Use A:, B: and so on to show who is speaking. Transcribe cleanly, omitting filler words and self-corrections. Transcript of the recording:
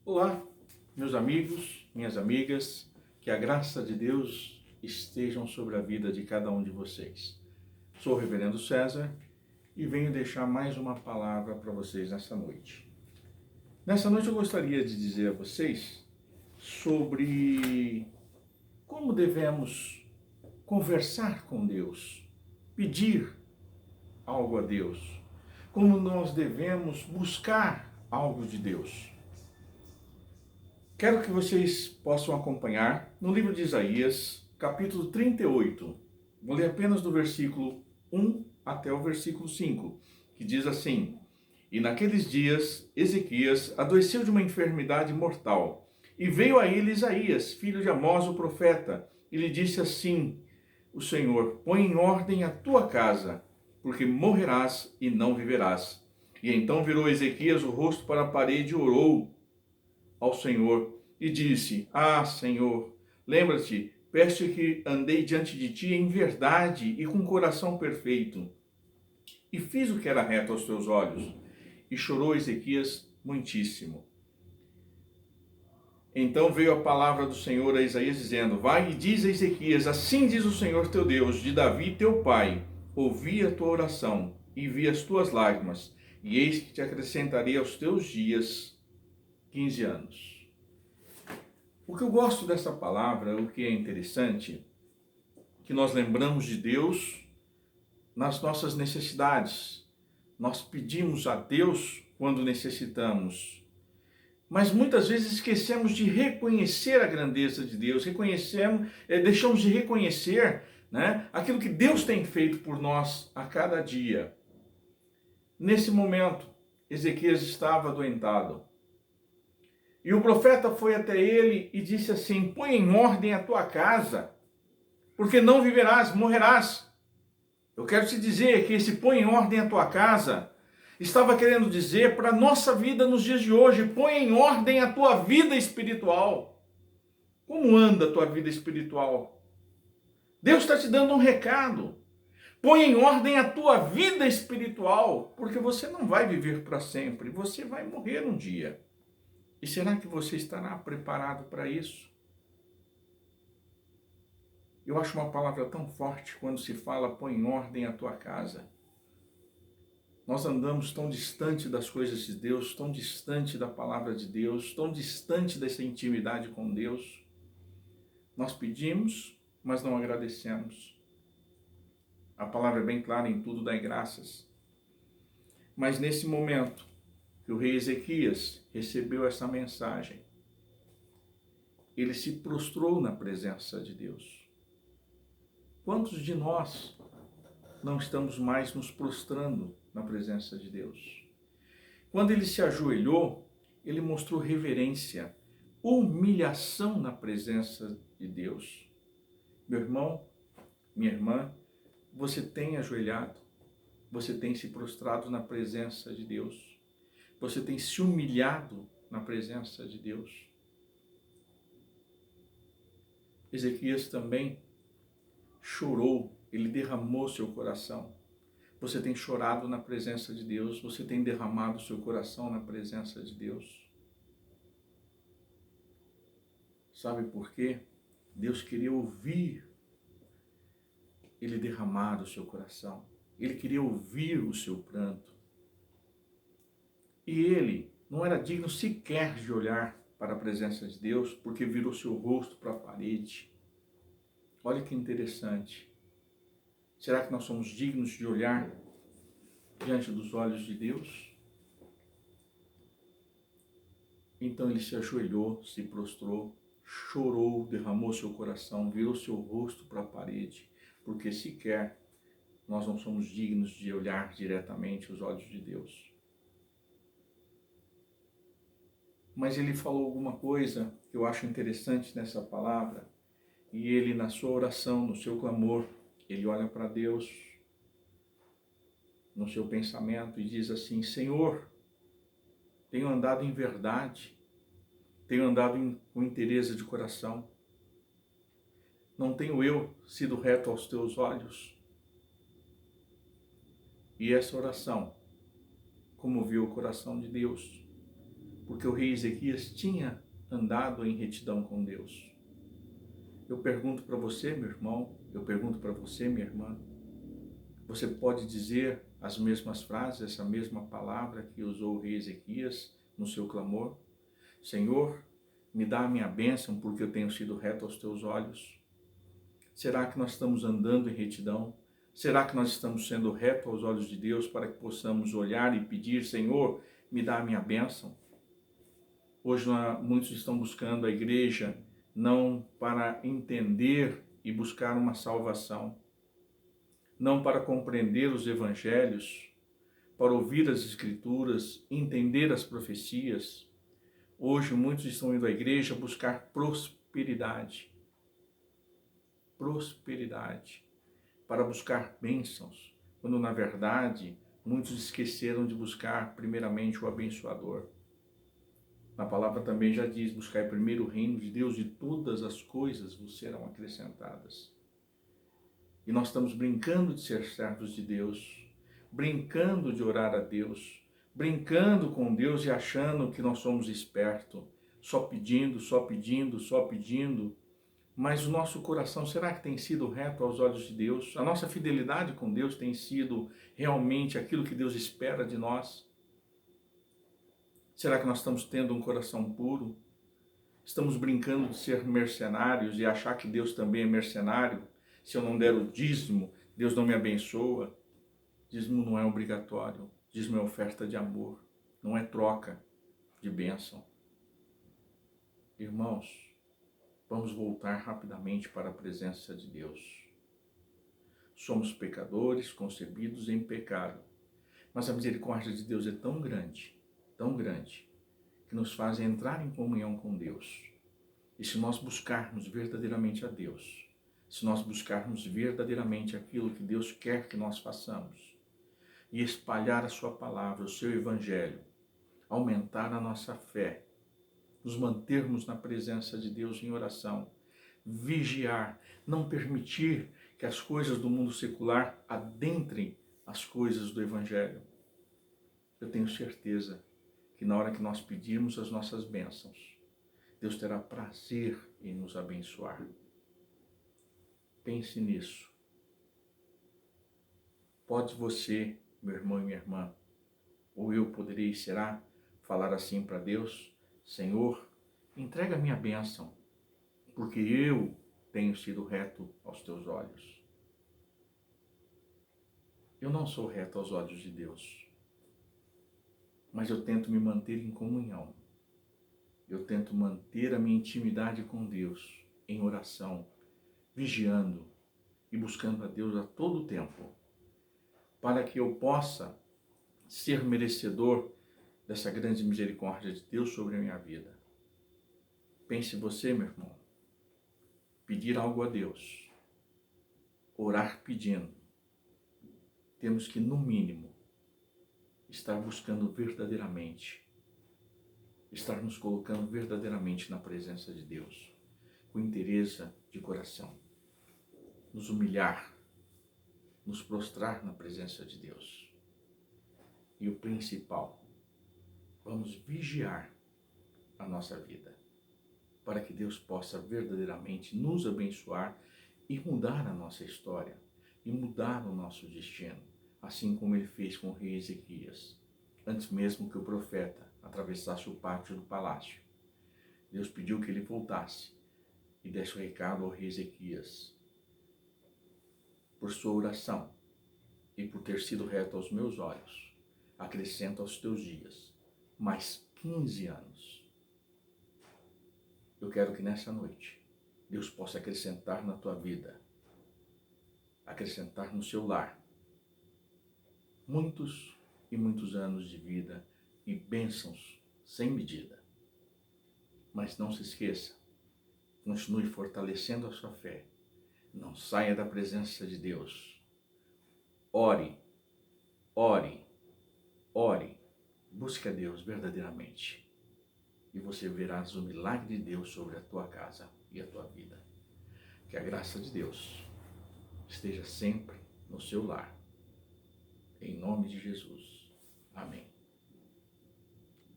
A: Olá, meus amigos, minhas amigas, que a graça de Deus estejam sobre a vida de cada um de vocês. Sou o Reverendo César e venho deixar mais uma palavra para vocês nessa noite. Nessa noite eu gostaria de dizer a vocês sobre como devemos conversar com Deus, pedir algo a Deus, como nós devemos buscar algo de Deus. Quero que vocês possam acompanhar no livro de Isaías, capítulo 38. Vou ler apenas do versículo 1 até o versículo 5, que diz assim: E naqueles dias Ezequias adoeceu de uma enfermidade mortal, e veio a ele Isaías, filho de Amós, o profeta, e lhe disse assim: O Senhor, põe em ordem a tua casa, porque morrerás e não viverás. E então virou Ezequias o rosto para a parede e orou ao Senhor e disse: Ah, Senhor, lembra-te, peço que andei diante de ti em verdade e com coração perfeito, e fiz o que era reto aos teus olhos. E chorou Ezequias muitíssimo. Então veio a palavra do Senhor a Isaías dizendo: Vai e diz a Ezequias: Assim diz o Senhor teu Deus, de Davi teu pai: Ouvi a tua oração e vi as tuas lágrimas, e eis que te acrescentarei aos teus dias 15 anos. O que eu gosto dessa palavra, o que é interessante, que nós lembramos de Deus nas nossas necessidades. Nós pedimos a Deus quando necessitamos, mas muitas vezes esquecemos de reconhecer a grandeza de Deus, deixamos de reconhecer, aquilo que Deus tem feito por nós a cada dia. Nesse momento, Ezequias estava adoentado. E o profeta foi até ele e disse assim: Põe em ordem a tua casa, porque não viverás, morrerás. Eu quero te dizer que esse põe em ordem a tua casa estava querendo dizer para a nossa vida nos dias de hoje: põe em ordem a tua vida espiritual. Como anda a tua vida espiritual? Deus está te dando um recado. Põe em ordem a tua vida espiritual, porque você não vai viver para sempre, você vai morrer um dia. E será que você estará preparado para isso? Eu acho uma palavra tão forte quando se fala: põe em ordem a tua casa. Nós andamos tão distante das coisas de Deus, tão distante da palavra de Deus, tão distante dessa intimidade com Deus. Nós pedimos, mas não agradecemos. A palavra é bem clara: em tudo dai graças. Mas nesse momento que o rei Ezequias recebeu essa mensagem, ele se prostrou na presença de Deus. Quantos de nós não estamos mais nos prostrando na presença de Deus? Quando ele se ajoelhou, ele mostrou reverência, humilhação na presença de Deus. Meu irmão, minha irmã, você tem ajoelhado, você tem se prostrado na presença de Deus, você tem se humilhado na presença de Deus. Ezequias também chorou, ele derramou seu coração. Você tem chorado na presença de Deus, você tem derramado seu coração na presença de Deus. Sabe por quê? Deus queria ouvir ele derramar o seu coração. Ele queria ouvir o seu pranto. E ele não era digno sequer de olhar para a presença de Deus, porque virou seu rosto para a parede. Olha que interessante. Será que nós somos dignos de olhar diante dos olhos de Deus? Então ele se ajoelhou, se prostrou, chorou, derramou seu coração, virou seu rosto para a parede, porque sequer nós não somos dignos de olhar diretamente os olhos de Deus. Mas ele falou alguma coisa que eu acho interessante nessa palavra, e ele, na sua oração, no seu clamor, ele olha para Deus no seu pensamento e diz assim: Senhor, tenho andado em verdade, tenho andado com inteireza de coração, não tenho eu sido reto aos teus olhos? E essa oração comoveu o coração de Deus, porque o rei Ezequias tinha andado em retidão com Deus. Eu pergunto para você, meu irmão, eu pergunto para você, minha irmã, você pode dizer as mesmas frases, essa mesma palavra que usou o rei Ezequias no seu clamor? Senhor, me dá a minha bênção porque eu tenho sido reto aos teus olhos. Será que nós estamos andando em retidão? Será que nós estamos sendo reto aos olhos de Deus para que possamos olhar e pedir, Senhor, me dá a minha bênção? Hoje muitos estão buscando a igreja não para entender e buscar uma salvação, não para compreender os evangelhos, para ouvir as escrituras, entender as profecias. Hoje muitos estão indo à igreja buscar prosperidade, para buscar bênçãos, quando na verdade muitos esqueceram de buscar primeiramente o abençoador. A palavra também já diz, buscar primeiro o reino de Deus e todas as coisas vos serão acrescentadas. E nós estamos brincando de ser servos de Deus, brincando de orar a Deus, brincando com Deus e achando que nós somos espertos, só pedindo, mas o nosso coração, será que tem sido reto aos olhos de Deus? A nossa fidelidade com Deus tem sido realmente aquilo que Deus espera de nós? Será que nós estamos tendo um coração puro? Estamos brincando de ser mercenários e achar que Deus também é mercenário? Se eu não der o dízimo, Deus não me abençoa? Dízimo não é obrigatório. Dízimo é oferta de amor, não é troca de bênção. Irmãos, vamos voltar rapidamente para a presença de Deus. Somos pecadores, concebidos em pecado, mas a misericórdia de Deus é tão grande, que nos faz entrar em comunhão com Deus. E se nós buscarmos verdadeiramente a Deus, se nós buscarmos verdadeiramente aquilo que Deus quer que nós façamos, e espalhar a sua palavra, o seu evangelho, aumentar a nossa fé, nos mantermos na presença de Deus em oração, vigiar, não permitir que as coisas do mundo secular adentrem as coisas do evangelho. Eu tenho certeza que na hora que nós pedirmos as nossas bênçãos, Deus terá prazer em nos abençoar. Pense nisso. Pode você, meu irmão e minha irmã, ou eu poderei, será, falar assim para Deus: Senhor, entrega a minha bênção, porque eu tenho sido reto aos teus olhos. Eu não sou reto aos olhos de Deus, mas eu tento me manter em comunhão. Eu tento manter a minha intimidade com Deus em oração, vigiando e buscando a Deus a todo tempo, para que eu possa ser merecedor dessa grande misericórdia de Deus sobre a minha vida. Pense você, meu irmão, pedir algo a Deus, orar pedindo. Temos que, no mínimo, estar buscando verdadeiramente, estar nos colocando verdadeiramente na presença de Deus, com interesse de coração, nos humilhar, nos prostrar na presença de Deus. E o principal, vamos vigiar a nossa vida, para que Deus possa verdadeiramente nos abençoar e mudar a nossa história, e mudar o nosso destino, assim como ele fez com o rei Ezequias, antes mesmo que o profeta atravessasse o pátio do palácio. Deus pediu que ele voltasse e desse o recado ao rei Ezequias: por sua oração e por ter sido reto aos meus olhos, acrescenta aos teus dias mais 15 anos. Eu quero que nessa noite Deus possa acrescentar na tua vida, acrescentar no seu lar, muitos e muitos anos de vida e bênçãos sem medida. Mas não se esqueça, continue fortalecendo a sua fé, não saia da presença de Deus. Ore, ore, ore, busque a Deus verdadeiramente e você verá o milagre de Deus sobre a tua casa e a tua vida. Que a graça de Deus esteja sempre no seu lar. Em nome de Jesus. Amém.